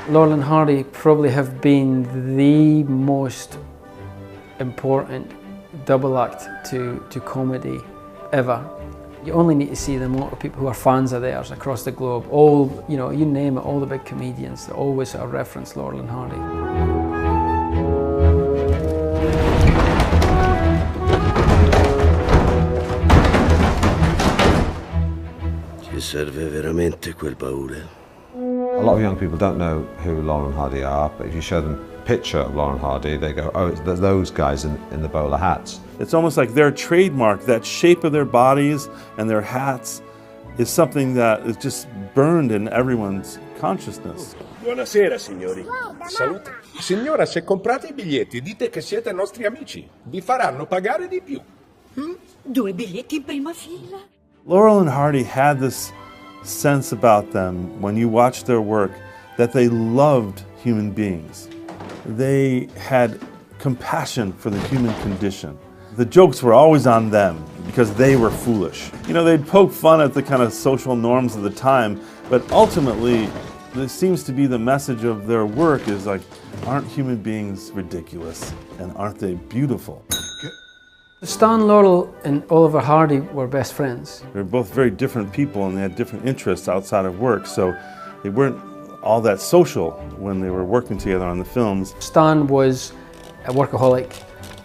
Laurel and Hardy probably have been the most important double act to comedy ever. You only need to see them. A lot of people who are fans of theirs across the globe, all, you know, you name it, all the big comedians, they always sort of reference Laurel and Hardy. Ci serve veramente quel baule? A lot of young people don't know who Laurel and Hardy are, but if you show them a picture of Laurel and Hardy, they go, oh, it's those guys in the bowler hats. It's almost like their trademark, that shape of their bodies and their hats is something that is just burned in everyone's consciousness. Buonasera signori. Salute. Signora, se comprate I biglietti dite che siete nostri amici. Vi faranno pagare di più. 2 biglietti in prima fila. Laurel and Hardy had this sense about them when you watch their work that they loved human beings. They had compassion for the human condition. The jokes were always on them because they were foolish. You know, they'd poke fun at the kind of social norms of the time, but ultimately, this seems to be the message of their work is like, aren't human beings ridiculous and aren't they beautiful? Stan Laurel and Oliver Hardy were best friends. They were both very different people and they had different interests outside of work, so they weren't all that social when they were working together on the films. Stan was a workaholic.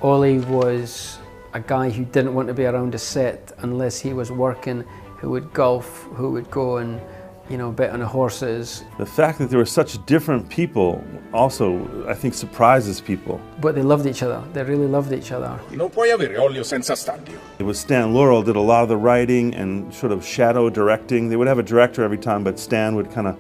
Ollie was a guy who didn't want to be around a set unless he was working, who would golf, who would go and, you know, bet on the horses. The fact that they were such different people also, I think, surprises people. But they loved each other. They really loved each other. Non puoi avere Ollio senza Stanlio. It was Stan Laurel did a lot of the writing and sort of shadow directing. They would have a director every time, but Stan would kind of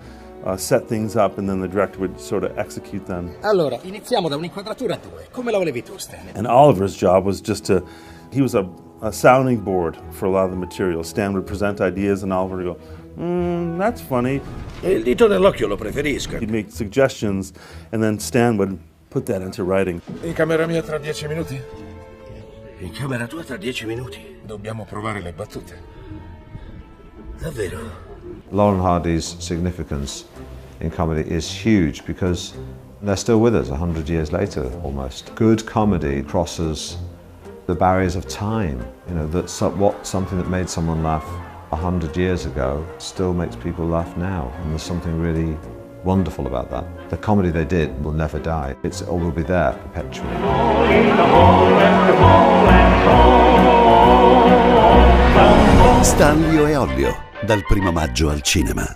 set things up and then the director would sort of execute them. Allora, iniziamo da un'inquadratura a 2. Come la volevi tu, Stan? And Oliver's job was just to, he was a sounding board for a lot of the material. Stan would present ideas and Oliver would go, that's funny. Il dito nell'occhio lo preferisco. He'd make suggestions and then Stan would put that into writing. In camera mia tra 10 minuti? In camera tua tra 10 minuti? Dobbiamo provare le battute. Davvero? Laurel and Hardy's significance in comedy is huge because they're still with us 100 years later almost. Good comedy crosses the barriers of time. You know, that's something that made someone laugh 100 years ago still makes people laugh now, and there's something really wonderful about that. The comedy they did will never die. It will be there perpetually. Stanlio e Ollio, dal 1° maggio al cinema.